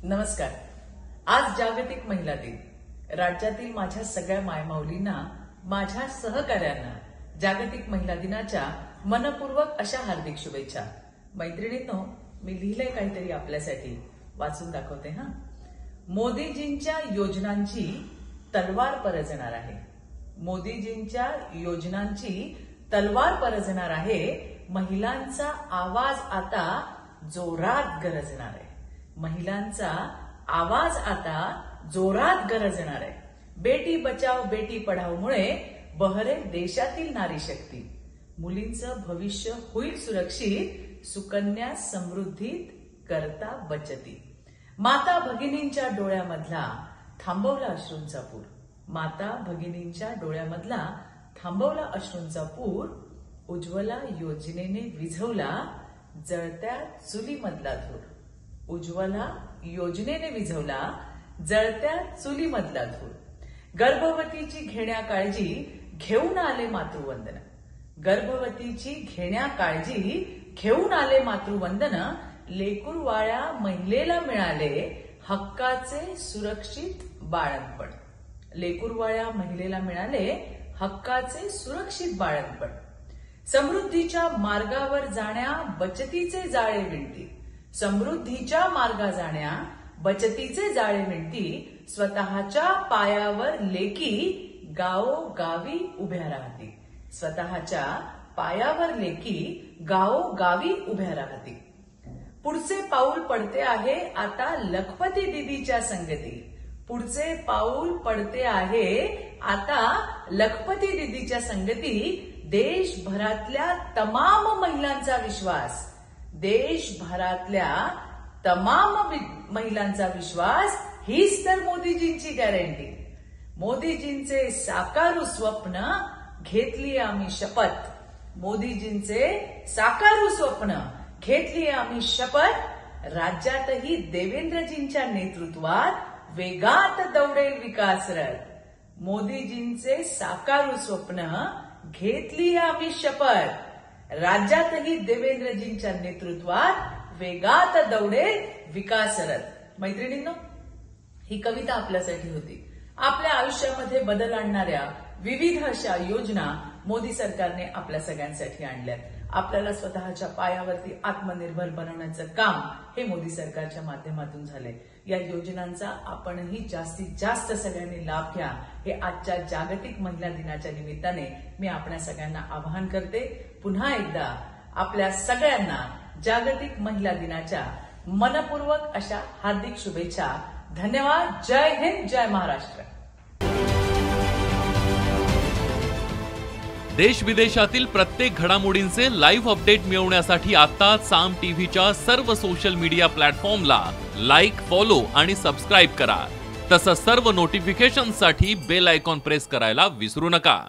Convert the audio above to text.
नमस्कार. आज जागतिक महिला दिन. राज्यातील माझ्या सगळ्या मायमाऊलींना, माझ्या सहकाऱ्यांना जागतिक महिला दिनाच्या मनपूर्वक अशा हार्दिक शुभेच्छा. मैत्रिणींनो, मी लिहिलंय काहीतरी आपल्यासाठी, वाचून दाखवते हा. मोदीजींच्या योजनांची तलवार परजणार आहे. मोदीजींच्या योजनांची तलवार परजणार आहे. महिलांचा आवाज आता जोरात गरजणार आहे. महिलांचा आवाज आता जोरात गरजणार आहे. बेटी बचाव बेटी पढावमुळे बहरेल देशातील नारी शक्ती. मुलींचं भविष्य होईल सुरक्षित. सुकन्या समृद्धीत करता बचती. माता भगिनींच्या डोळ्यामधला थांबवला अश्रूंचा पूर. माता भगिनींच्या डोळ्यामधला थांबवला अश्रूंचा पूर. उज्ज्वला योजनेने विझवला जळत्या चुलीमधला धूर. उज्ज्वला योजनेने विझवला जळत्या चुलीमधला धूर. गर्भवतीची घेण्या काळजी घेऊन आले मातृवंदन. गर्भवतीची घेण्या काळजी घेऊन आले मातृवंदन. लेकूरवाळ्या महिलेला मिळाले हक्काचे सुरक्षित बाळंतपण. लेकूरवाळ्या महिलेला मिळाले हक्काचे सुरक्षित बाळंतपण. समृद्धीच्या मार्गावर जाण्या बचतीचे जाळे विणती. समृद्धीच्या मार्गा जाण्या बचतीचे जाळे विणती. स्वतःच्या पायावर लेकी गावोगावी उभ्या राहती. स्वतःच्या पायावर लेकी गावोगावी उभ्या राहती. पुढचे पाऊल पडते आहे आता लखपती दीदीच्या संगती. पुढचे पाऊल पडते आहे आता लखपती दीदीच्या संगती. देशभरातल्या तमाम महिलांचा विश्वास. देशभरातल्या तमाम महिलांचा विश्वास हीच तर मोदीजींची गॅरंटी. मोदीजींचे साकारू स्वप्न घेतली आम्ही शपथ. मोदीजींचे साकारू स्वप्न घेतली आम्ही शपथ. राज्यातही देवेंद्रजींच्या नेतृत्वात वेगात दौडेल विकास रथ. मोदीजींचे साकारू स्वप्न घेतली आम्ही शपथ. राज्यातही देवेंद्रजींच्या नेतृत्वात वेगात दौडेल विकास रथ. मैत्रिणींनो, ही कविता आपल्यासाठी होती. आपल्या आयुष्यामध्ये बदल आणणाऱ्या विविध अशा योजना मोदी सरकारने आपल्या सगळ्यांसाठी आणल्यात. आपल्याला स्वतःच्या पायावरती आत्मनिर्भर बनवण्याचं काम हे मोदी सरकारच्या माध्यमातून झाले. या योजनांचा आपणही जास्तीत जास्त सगळ्यांनी लाभ घ्या, हे आजच्या जागतिक महिला दिनाच्या निमित्ताने मी आपल्या सगळ्यांना आवाहन करते. पुन्हा एकदा आपल्या सगळ्यांना जागतिक महिला दिनाच्या मनपूर्वक अशा हार्दिक शुभेच्छा. धन्यवाद. जय हिंद, जय महाराष्ट्र. देश विदेशातील प्रत्येक घडामोडींचे लाईव्ह अपडेट मिळवण्यासाठी आता साम टीव्हीच्या सर्व सोशल मीडिया प्लॅटफॉर्मला लाईक, फॉलो आणि सबस्क्राईब करा. तसंच सर्व नोटिफिकेशनसाठी बेल आयकॉन प्रेस करायला विसरू नका.